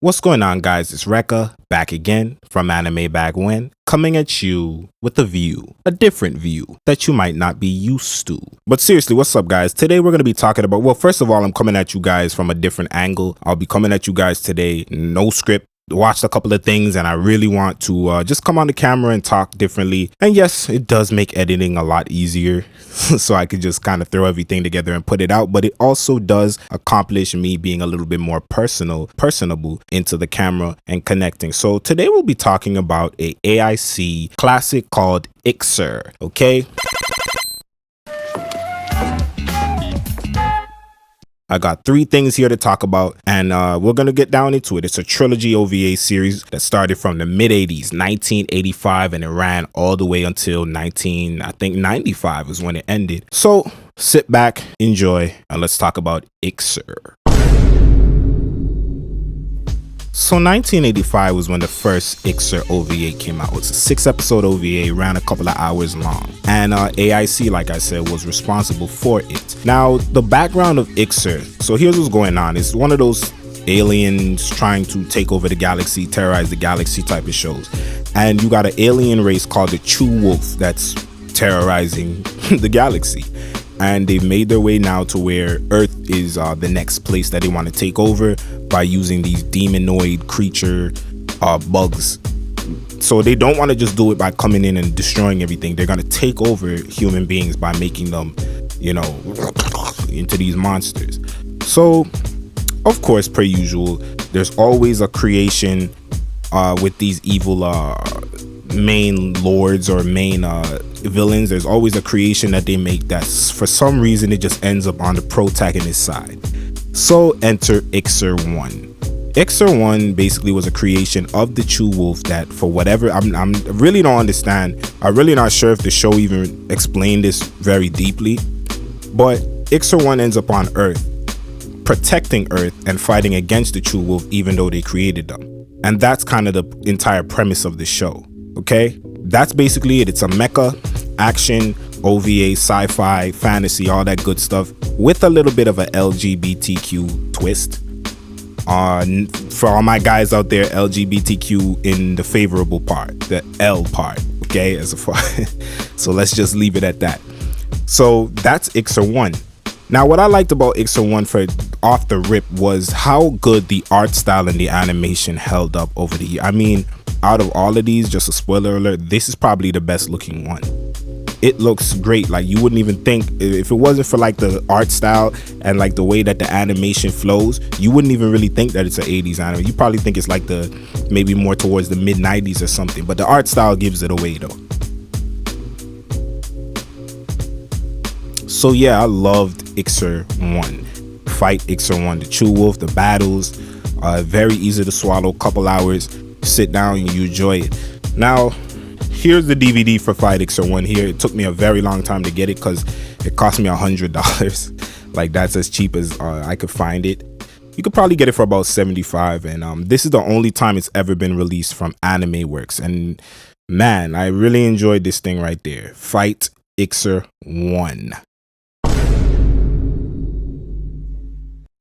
What's going on, guys? It's Rekka back again from animebackwhen, coming at you with a different view that you might not be used to. But seriously, what's up, guys? Today we're going to be talking about, well, first of all, I'm coming at you guys from a different angle. I'll be coming at you guys today, no script. Watched a couple of things and I really want to just come on the camera and talk differently. And yes, it does make editing a lot easier so I could just kind of throw everything together and put it out, but it also does accomplish me being a little bit more personable into the camera and connecting. So today we'll be talking about a AIC classic called Ixar, okay? I got 3 things here to talk about, and we're going to get down into it. It's a trilogy OVA series that started from the mid-80s, 1985, and it ran all the way until 95 is when it ended. So sit back, enjoy, and let's talk about Ixar. So 1985 was when the first Ixar OVA came out. It's a 6-episode OVA, ran a couple of hours long. And AIC, like I said, was responsible for it. Now, the background of Ixar, so here's what's going on. It's one of those aliens trying to take over the galaxy, terrorize the galaxy type of shows. And you got an alien race called the chuwolf that's terrorizing the galaxy. And they've made their way now to where Earth is the next place that they want to take over by using these demonoid creature bugs. So they don't want to just do it by coming in and destroying everything. They're going to take over human beings by making them, you know, into these monsters. So, of course, per usual, there's always a creation with these evil main lords or main villains. There's always a creation that they make that for some reason it just ends up on the protagonist side. So enter Ixar 1. Ixar 1 basically was a creation of the chuwolf that, for whatever, I'm really don't understand. I'm really not sure if the show even explained this very deeply, but Ixar 1 ends up on Earth, protecting Earth and fighting against the chuwolf even though they created them. And that's kind of the entire premise of the show. Okay, that's basically it. It's a mecha action OVA, sci-fi, fantasy, all that good stuff with a little bit of a LGBTQ twist. For all my guys out there, LGBTQ in the favorable part, the L part, okay, as a so let's just leave it at that. So that's Ixar 1. Now, what I liked about Ixar 1 for off the rip was how good the art style and the animation held up over the year. I mean, out of all of these, just a spoiler alert, this is probably the best looking one. It looks great. Like, you wouldn't even think, if it wasn't for like the art style and like the way that the animation flows, you wouldn't even really think that it's an 80s anime. You probably think it's like maybe more towards the mid 90s or something, but the art style gives it away though. So yeah, I loved Ixar 1. Fight Ixar 1, the chuwolf, the battles, very easy to swallow, couple hours, sit down and you enjoy it. Now, here's the DVD for Fight Ixar 1 here. It took me a very long time to get it because it cost me $100. Like, that's as cheap as I could find it. You could probably get it for about $75, and this is the only time it's ever been released from Anime Works. And man, I really enjoyed this thing right there. Fight Ixar 1.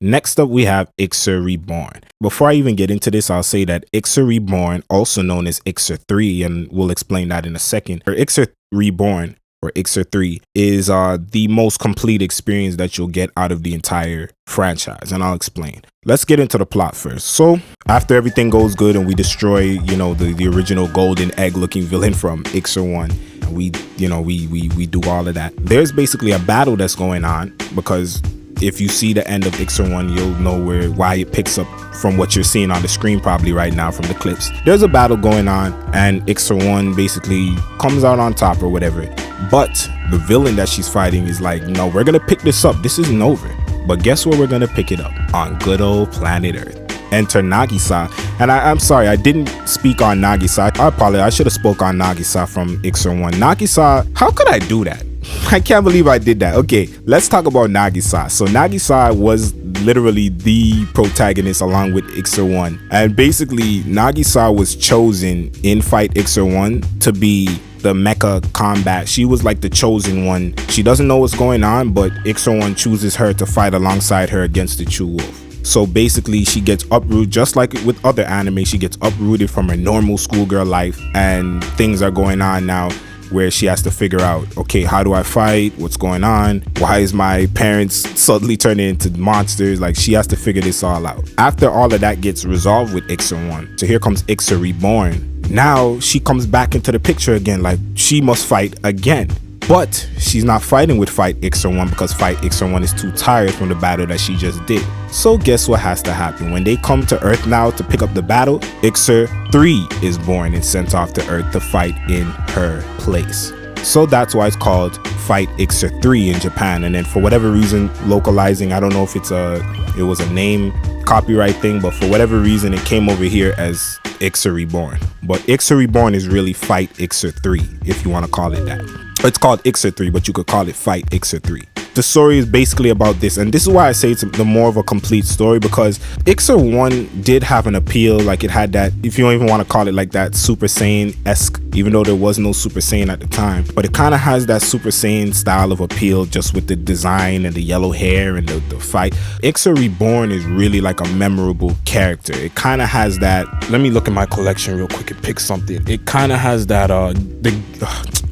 Next up, we have Ixar Reborn. Before I even get into this, I'll say that Ixar Reborn, also known as Ixar 3, and we'll explain that in a second, or Ixar Reborn, or Ixar 3, is the most complete experience that you'll get out of the entire franchise, and I'll explain. Let's get into the plot first. So, after everything goes good and we destroy, you know, the original golden egg-looking villain from Ixar 1, and we do all of that, there's basically a battle that's going on, because if you see the end of Ixar 1, you'll know why it picks up from what you're seeing on the screen probably right now from the clips. There's a battle going on and Ixar 1 basically comes out on top or whatever. But the villain that she's fighting is like, no, we're going to pick this up. This isn't over. But guess where we're going to pick it up? On good old planet Earth. Enter Nagisa. And I'm sorry, I didn't speak on Nagisa. I apologize. I should have spoke on Nagisa from Ixar 1. Nagisa, how could I do that? I can't believe I did that. Okay, let's talk about Nagisa. So Nagisa was literally the protagonist along with Ixar 1. And basically, Nagisa was chosen in Fight Ixar 1 to be the mecha combat. She was like the chosen one. She doesn't know what's going on, but Ixar 1 chooses her to fight alongside her against the chuwolf. So basically she gets uprooted, just like with other anime, she gets uprooted from her normal schoolgirl life, and things are going on now where she has to figure out, okay, how do I fight? What's going on? Why is my parents suddenly turning into monsters? Like, she has to figure this all out. After all of that gets resolved with Ixar 1, so here comes Ixar Reborn. Now she comes back into the picture again, like she must fight again. But she's not fighting with Fight Ixar 1 because Fight Ixar 1 is too tired from the battle that she just did. So guess what has to happen? When they come to Earth now to pick up the battle, Ixar 3 is born and sent off to Earth to fight in her place. So that's why it's called Fight Ixar 3 in Japan. And then for whatever reason, localizing, I don't know if it was a name copyright thing, but for whatever reason it came over here as Ixar Reborn. But Ixar Reborn is really Fight Ixar 3, if you want to call it that. It's called Ixar 3, but you could call it Fight Ixar 3. The story is basically about this, and this is why I say it's the more of a complete story, because Ixar 1 did have an appeal. Like, it had that, if you don't even want to call it like that, Super Saiyan-esque, even though there was no Super Saiyan at the time, but it kind of has that Super Saiyan style of appeal, just with the design and the yellow hair and the fight. Ixar Reborn is really like a memorable character. It kind of has that, let me look at my collection real quick and pick something. It kind of has that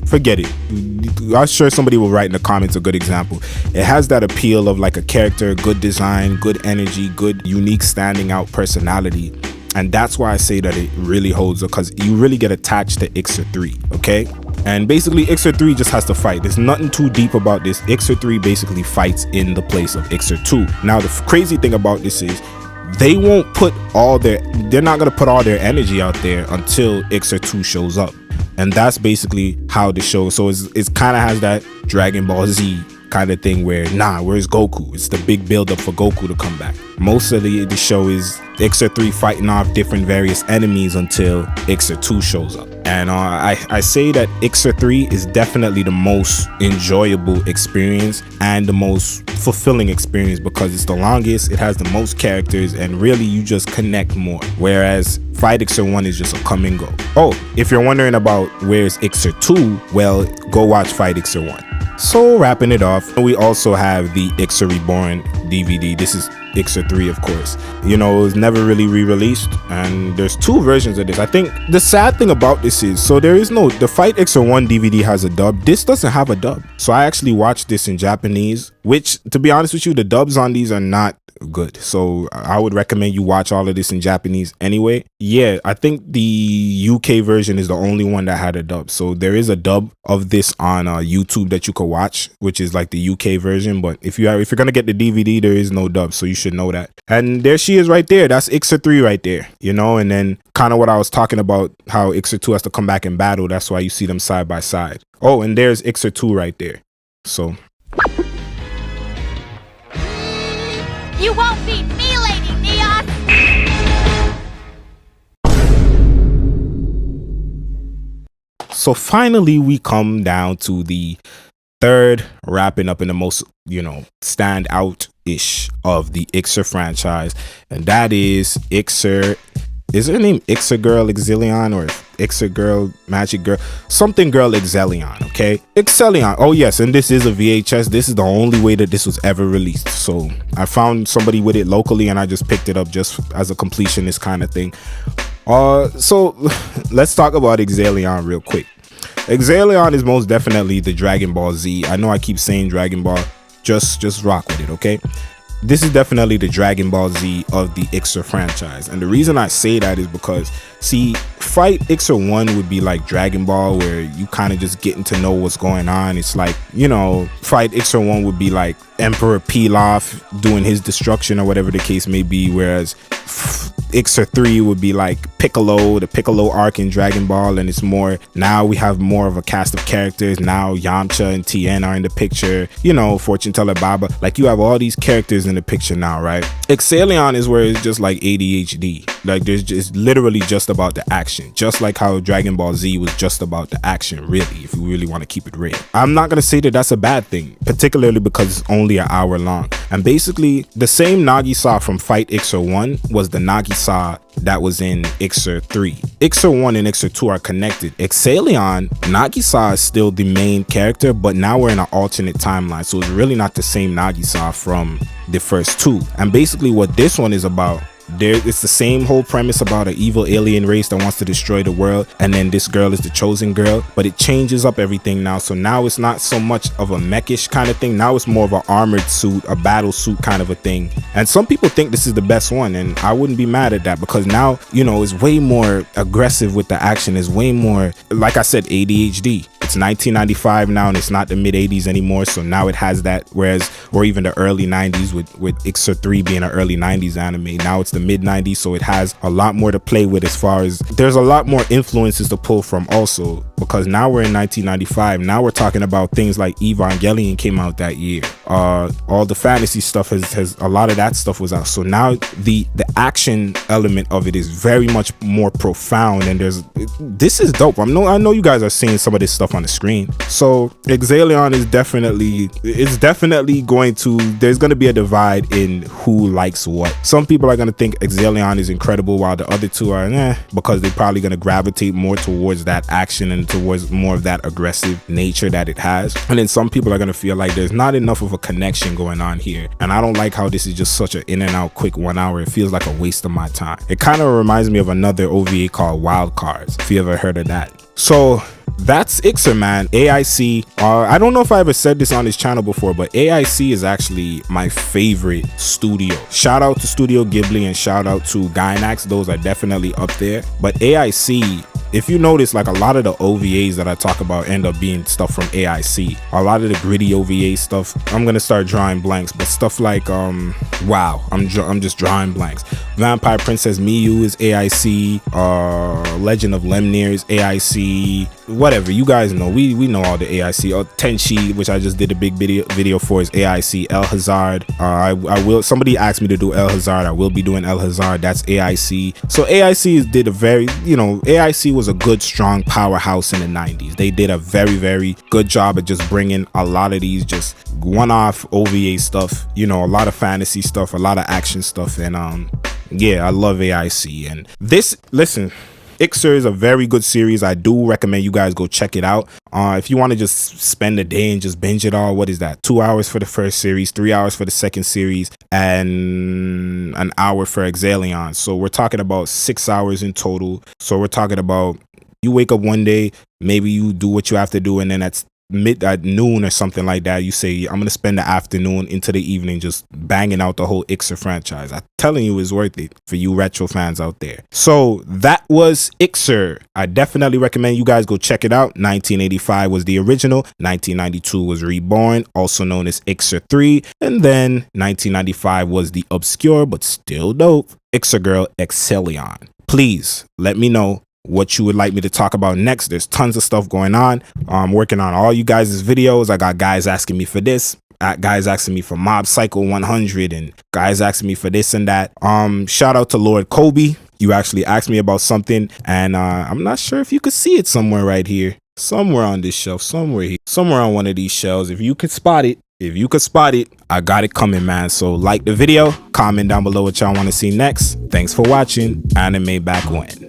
forget it, I'm sure somebody will write in the comments a good example. It has that appeal of like a character, good design, good energy, good unique standing out personality, and that's why I say that it really holds up, because you really get attached to Ixar 3, okay? And basically Ixar 3 just has to fight. There's nothing too deep about this. Ixar 3 basically fights in the place of Ixar 2. Now the crazy thing about this is they won't put they're not going to put all their energy out there until Ixar 2 shows up. And that's basically how the show, so it's kind of has that Dragon Ball Z kind of thing where, where's Goku? It's the big build up for Goku to come back. Most of the show is Ixar 3 fighting off different various enemies until Ixar 2 shows up. And I say that Ixar 3 is definitely the most enjoyable experience and the most fulfilling experience, because it's the longest, it has the most characters, and really you just connect more. Whereas Fight Ixar 1 is just a come and go. Oh, if you're wondering about where's Ixar 2, well, go watch Fight Ixar 1. So wrapping it off, we also have the Ixar Reborn DVD. This is Ixar 3, of course. You know, it was never really re-released, and there's 2 versions of this. I think the sad thing about this is, so there is no, the Fight Ixar 1 DVD has a dub. This doesn't have a dub. So I actually watched this in Japanese, which, to be honest with you, the dubs on these are not good. So I would recommend you watch all of this in Japanese anyway. Yeah, I think the UK version is the only one that had a dub. So there is a dub of this on YouTube that you could watch, which is like the UK version. But if you're gonna get the DVD, there is no dub, so you should know that. And there she is right there. That's Ixar 3 right there, you know. And then kind of what I was talking about, how Ixar 2 has to come back and battle. That's why you see them side by side. Oh, and there's Ixar 2 right there. So you won't beat me, Lady Neos! So finally we come down to the third wrapping up in the most, stand out ish of the Ixar franchise, and that is Ixar. Is her name Ixar Girl Exalion or Ixar Girl Magic Girl? Something Girl Exalion, okay? Exalion. Oh yes, and this is a VHS. This is the only way that this was ever released. So I found somebody with it locally and I just picked it up just as a completionist kind of thing. So let's talk about Exalion real quick. Exalion is most definitely the Dragon Ball Z. I know I keep saying Dragon Ball. Just rock with it, okay? This is definitely the Dragon Ball Z of the Ixar franchise. And the reason I say that is because, see, Fight Ixar 1 would be like Dragon Ball, where you kind of just getting to know what's going on. It's like, Fight Ixar 1 would be like Emperor Pilaf doing his destruction or whatever the case may be, whereas Ixar 3 would be like Piccolo, the Piccolo arc in Dragon Ball, and it's more, now we have more of a cast of characters. Now Yamcha and Tien are in the picture, Fortune Teller Baba, like you have all these characters in the picture now, right? Exalion is where it's just like ADHD, like there's just literally just about the action. action, just like how Dragon Ball Z was just about the action, really, if you really want to keep it real. I'm not gonna say that that's a bad thing, particularly because it's only an hour long. And basically, the same Nagisa from Fight Ixar 1 was the Nagisa that was in Ixar 3. Ixar 1 and Ixar 2 are connected. Exalion, Nagisa is still the main character, but now we're in an alternate timeline, so it's really not the same Nagisa from the first two. And basically what this one is about, it's the same whole premise about an evil alien race that wants to destroy the world, and then this girl is the chosen girl, but it changes up everything now. So now it's not so much of a mechish kind of thing. Now it's more of an armored suit, a battle suit kind of a thing. And some people think this is the best one, and I wouldn't be mad at that, because now, you know, it's way more aggressive with the action. It's way more, like I said, ADHD. It's 1995 now, and it's not the mid 80s anymore, so now it has that. Whereas, or even the early 90s with Ixar 3 being an early 90s anime, now it's the mid 90s, so it has a lot more to play with, as far as there's a lot more influences to pull from also, because now we're in 1995. Now we're talking about things like Evangelion came out that year. All the fantasy stuff has a lot of that stuff was out, so now the action element of it is very much more profound, and this is dope. I know you guys are seeing some of this stuff on the screen. So Exalion is definitely going to, there's going to be a divide in who likes what. Some people are going to think Exalion is incredible, while the other two are because they're probably going to gravitate more towards that action and towards more of that aggressive nature that it has. And then some people are going to feel like there's not enough of a connection going on here, and I don't like how this is just such an in and out quick 1 hour. It feels like a waste of my time. It kind of reminds me of another OVA called Wild Cards, if you ever heard of that. So that's Ixar, man. AIC, I don't know if I ever said this on this channel before, but AIC is actually my favorite studio. Shout out to Studio Ghibli and shout out to Gainax. Those are definitely up there. But AIC, if you notice, like a lot of the OVAs that I talk about end up being stuff from AIC. A lot of the gritty OVA stuff, I'm gonna start drawing blanks, but stuff like wow, I'm just drawing blanks. Vampire Princess Miyu is AIC. Legend of Lemnir is AIC. Whatever, you guys know, we know all the AIC. Tenchi, which I just did a big video for, is AIC. El Hazard, I will, somebody asked me to do El Hazard, I will be doing El Hazard. That's AIC. So AIC did a very, AIC was a good strong powerhouse in the 90s. They did a very good job at just bringing a lot of these just one-off OVA stuff, a lot of fantasy stuff, a lot of action stuff, and yeah, I love AIC. And this, listen, Ixar is a very good series. I do recommend you guys go check it out. If you want to just spend a day and just binge it all, what is that? 2 hours for the first series, 3 hours for the second series, and an hour for Exalion. So we're talking about 6 hours in total. So we're talking about, you wake up one day, maybe you do what you have to do, and then at noon or something like that, you say, I'm gonna spend the afternoon into the evening just banging out the whole Ixar franchise. I'm telling you, it's worth it for you retro fans out there. So that was Ixar. I definitely recommend you guys go check it out. 1985 was the original, 1992 was Reborn, also known as Ixar 3, and then 1995 was the obscure but still dope Ixar girl Exalion. Please let me know what you would like me to talk about next. There's tons of stuff going on. I'm working on all you guys' videos. I got guys asking me for this, guys asking me for Mob Psycho 100, and guys asking me for this and that. Shout out to Lord Kobe. You actually asked me about something, and I'm not sure if you could see it somewhere right here, somewhere on this shelf, somewhere here, somewhere on one of these shelves. If you could spot it, I got it coming, man. So like the video, comment down below what y'all want to see next. Thanks for watching. Animebackwhen.